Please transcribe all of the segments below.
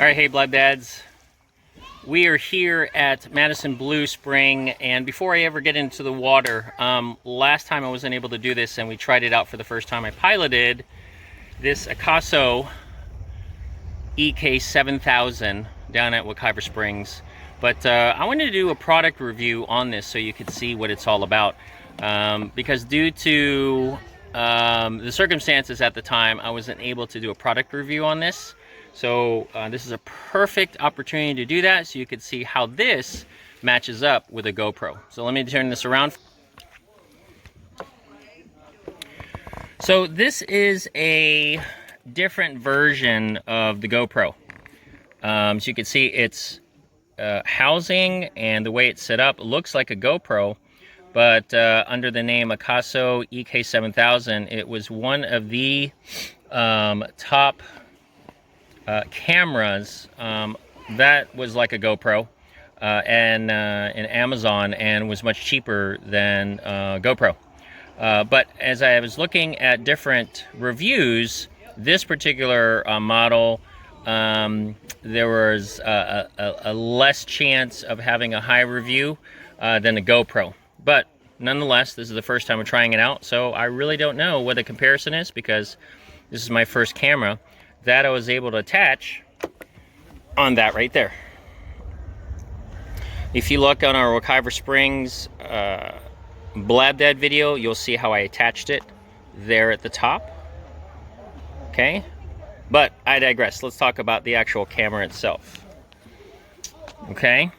All right, hey Blood Dads. We are here at Madison Blue Spring, and before I ever get into the water, last time I wasn't able to do this and we tried it out for the first time. I piloted this Akaso EK7000 down at Wekiver Springs, but I wanted to do a product review on this so you could see what it's all about, because due to the circumstances at the time, I wasn't able to do a product review on this. So this is a perfect opportunity to do that so you can see how this matches up with a GoPro. So let me turn this around. So this is a different version of the GoPro. So you can see its housing and the way it's set up looks like a GoPro, but under the name Akaso EK7000, it was one of the top cameras that was like a GoPro and in Amazon, and was much cheaper than GoPro. But as I was looking at different reviews, this particular model, there was a less chance of having a high review than a GoPro. But nonetheless, this is the first time I'm trying it out, so I really don't know what the comparison is, because this is my first camera that I was able to attach on that right there. If you look on our Wekiver Springs Blab Dad video, you'll see how I attached it there at the top. Okay, but I digress. Let's talk about the actual camera itself. Okay,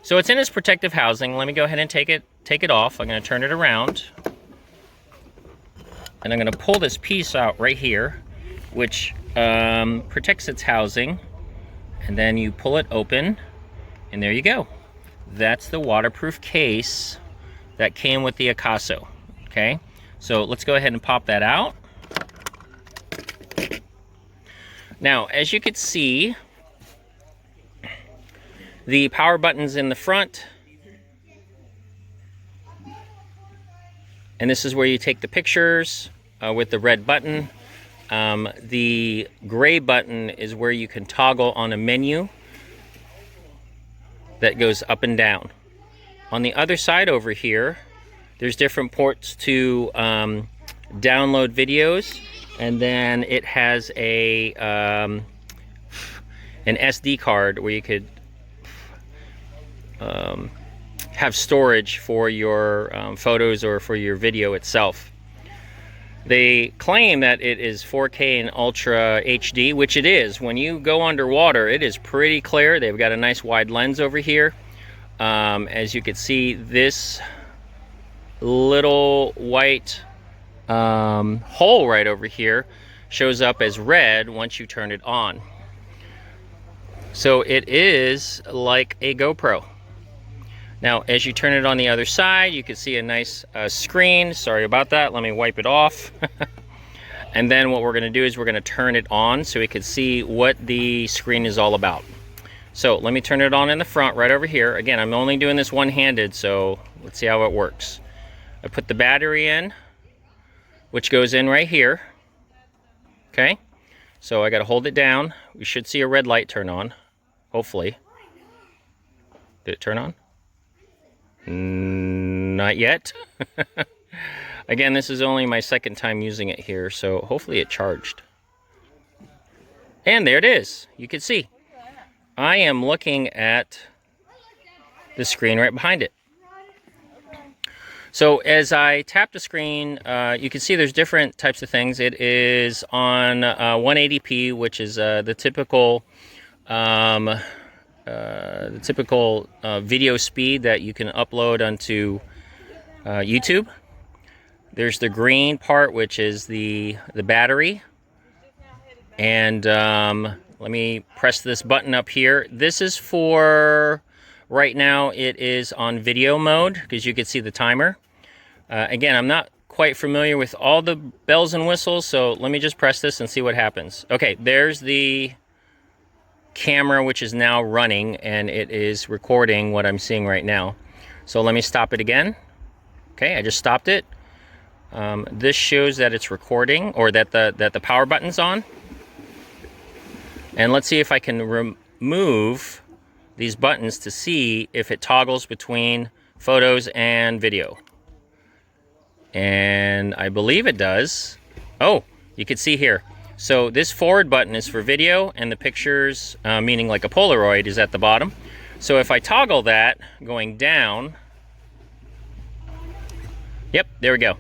so it's in its protective housing. Let me go ahead and take it off. I'm going to turn it around, and I'm going to pull this piece out right here, which protects its housing, and then you pull it open, and there you go. That's the waterproof case that came with the Akaso. Okay, so let's go ahead and pop that out. Now, as you can see, the power button's in the front, and this is where you take the pictures with the red button. The gray button is where you can toggle on a menu that goes up and down. On the other side over here, there's different ports to download videos, and then it has an SD card where you could have storage for your photos or for your video itself. They claim that it is 4K and Ultra HD, which it is. When you go underwater, it is pretty clear. They've got a nice wide lens over here. As you can see, this little white hole right over here shows up as red once you turn it on. So it is like a GoPro. Now, as you turn it on the other side, you can see a nice screen. Sorry about that. Let me wipe it off. And then what we're going to do is we're going to turn it on so we can see what the screen is all about. So let me turn it on in the front right over here. Again, I'm only doing this one-handed, so let's see how it works. I put the battery in, which goes in right here. Okay, so I got to hold it down. We should see a red light turn on, hopefully. Did it turn on? Not yet. Again, this is only my second time using it here, so hopefully it charged. And there it is. You can see I am looking at the screen right behind it. So as I tap the screen, you can see there's different types of things. It is on 180p, which is the typical video speed that you can upload onto YouTube. There's the green part, which is the battery. And let me press this button up here. This is for, right now it is on video mode, because you can see the timer. Again, I'm not quite familiar with all the bells and whistles, so let me just press this and see what happens. Okay, there's the camera, which is now running, and it is recording what I'm seeing right now. So let me stop it again. Okay, I just stopped it. This shows that it's recording, or that the power button's on. And let's see if I can remove these buttons to see if it toggles between photos and video. And I believe it does. Oh, you can see here. So this forward button is for video, and the pictures, meaning like a Polaroid, is at the bottom. So if I toggle that going down, yep, there we go.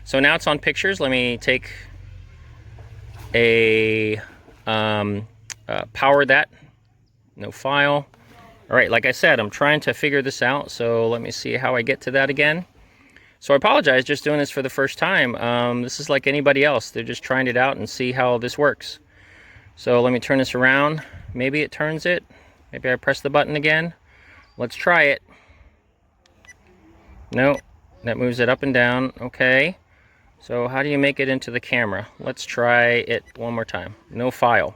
So now it's on pictures. Let me take a power that. No file. All right, like I said, I'm trying to figure this out, so let me see how I get to that again. So I apologize, just doing this for the first time. This is like anybody else. They're just trying it out and see how this works. So let me turn this around. Maybe it turns it. Maybe I press the button again. Let's try it. No, that moves it up and down. Okay. So how do you make it into the camera? Let's try it one more time. No file.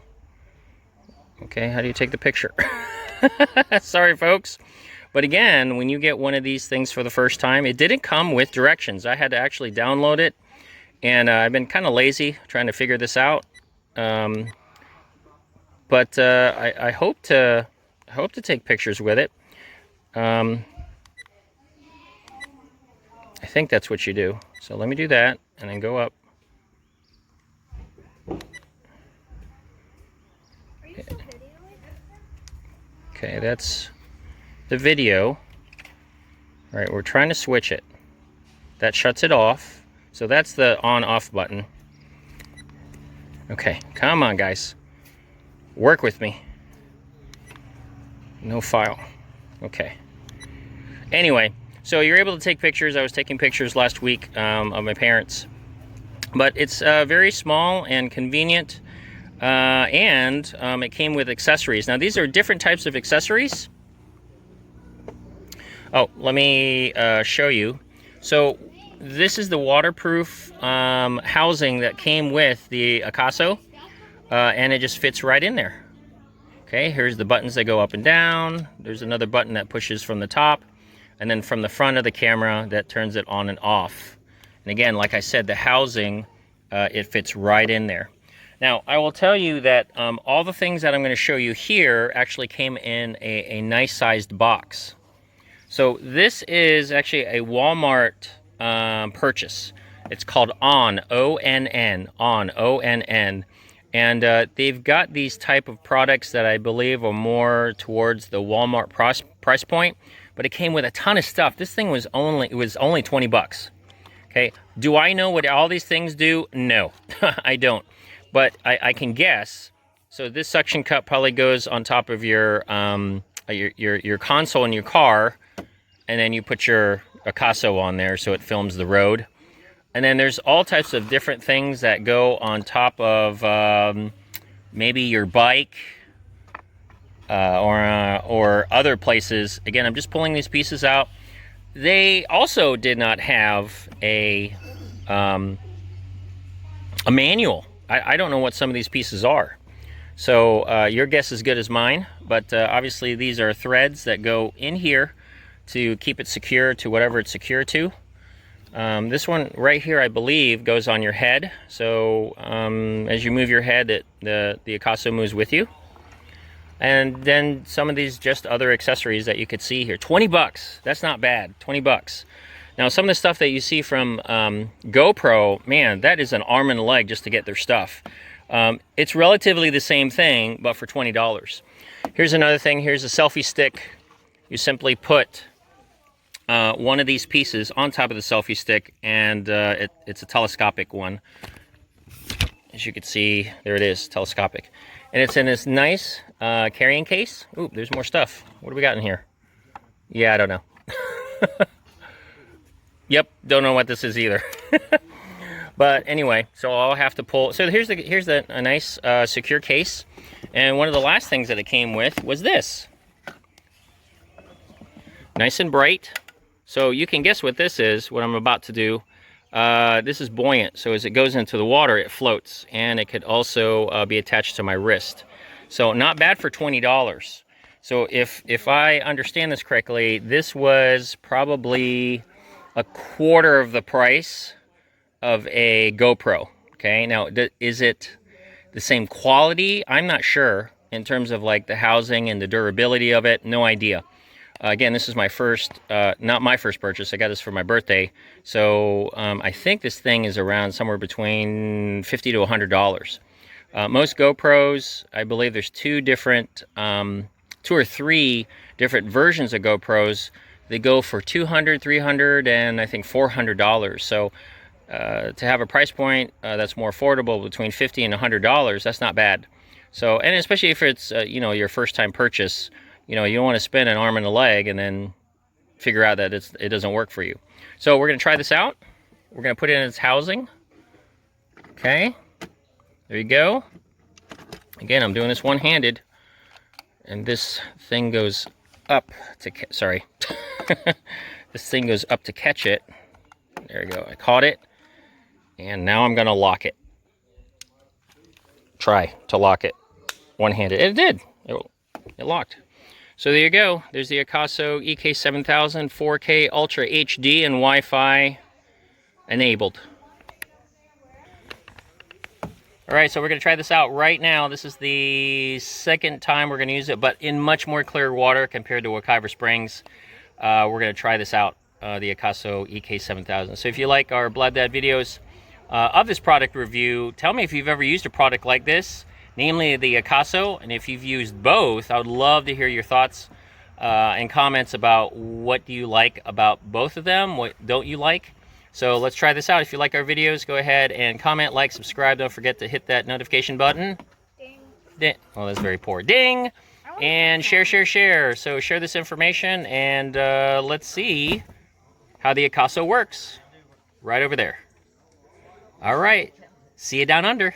Okay, how do you take the picture? Sorry, folks. But again, when you get one of these things for the first time, it didn't come with directions. I had to actually download it, and I've been kind of lazy trying to figure this out. I hope to take pictures with it. I think that's what you do. So let me do that, and then go up. Okay, that's the video. All right, we're trying to switch it. That shuts it off. So that's the on-off button. Okay, come on, guys. Work with me. No file. Okay. Anyway, so you're able to take pictures. I was taking pictures last week of my parents. But it's very small and convenient. And it came with accessories. Now, these are different types of accessories. Oh, let me show you. So this is the waterproof housing that came with the Akaso, and it just fits right in there. Okay, here's the buttons that go up and down. There's another button that pushes from the top, and then from the front of the camera that turns it on and off. And again, like I said, the housing, it fits right in there. Now, I will tell you that all the things that I'm going to show you here actually came in a nice sized box. So this is actually a Walmart purchase. It's called ONN, O-N-N, ONN, O-N-N. And they've got these type of products that I believe are more towards the Walmart price point, but it came with a ton of stuff. This thing was only 20 bucks. Okay, do I know what all these things do? No, I don't. But I can guess. So this suction cup probably goes on top of your console in your car, and then you put your Akaso on there so it films the road. And then there's all types of different things that go on top of maybe your bike or other places. Again, I'm just pulling these pieces out. They also did not have a manual. I don't know what some of these pieces are. So your guess is good as mine. But obviously these are threads that go in here to keep it secure to whatever it's secure to. This one right here, I believe, goes on your head. So as you move your head, the Akaso moves with you. And then some of these just other accessories that you could see here. 20 bucks. That's not bad. 20 bucks. Now, some of the stuff that you see from GoPro, man, that is an arm and a leg just to get their stuff. It's relatively the same thing, but for $20. Here's another thing. Here's a selfie stick. You simply put one of these pieces on top of the selfie stick, and it's a telescopic one. As you can see, there it is, telescopic. And it's in this nice carrying case. Ooh, there's more stuff. What do we got in here? Yeah, I don't know. Yep, don't know what this is either. But anyway, so I'll have to pull. So here's a nice secure case. And one of the last things that it came with was this. Nice and bright. So you can guess what this is, what I'm about to do. This is buoyant, so as it goes into the water, it floats, and it could also be attached to my wrist. So not bad for $20. So if I understand this correctly, this was probably a quarter of the price of a GoPro. Okay, now the the same quality, I'm not sure in terms of like the housing and the durability of it. No idea. Again, this is my first, not my first purchase. I got this for my birthday. So I think this thing is around somewhere between $50 to $100. Most GoPros, I believe there's two or three different versions of GoPros. They go for $200, $300, and I think $400. So to have a price point that's more affordable between $50 and $100, that's not bad. So, and especially if it's you know, your first time purchase, you know, you don't want to spend an arm and a leg and then figure out that it doesn't work for you. So we're going to try this out. We're going to put it in its housing. Okay, there you go. Again, I'm doing this one-handed, and this thing goes up to sorry. This thing goes up to catch it. There you go. I caught it, and now I'm going to lock it. Try to lock it one-handed. It did. It locked. So there you go. There's the Akaso EK7000 4K Ultra HD and Wi-Fi enabled. All right, so we're going to try this out right now. This is the second time we're going to use it, but in much more clear water compared to Wekiva Springs. We're going to try this out, the Akaso EK7000. So if you like our Blood Dad videos of this product review, tell me if you've ever used a product like this, namely the Akaso, and if you've used both, I would love to hear your thoughts and comments about what do you like about both of them, what don't you like. So let's try this out. If you like our videos, go ahead and comment, like, subscribe. Don't forget to hit that notification button. Ding. Ding. Well, that's very poor. Ding! And share, share, share. So share this information, and let's see how the Akaso works. Right over there. All right. See you down under.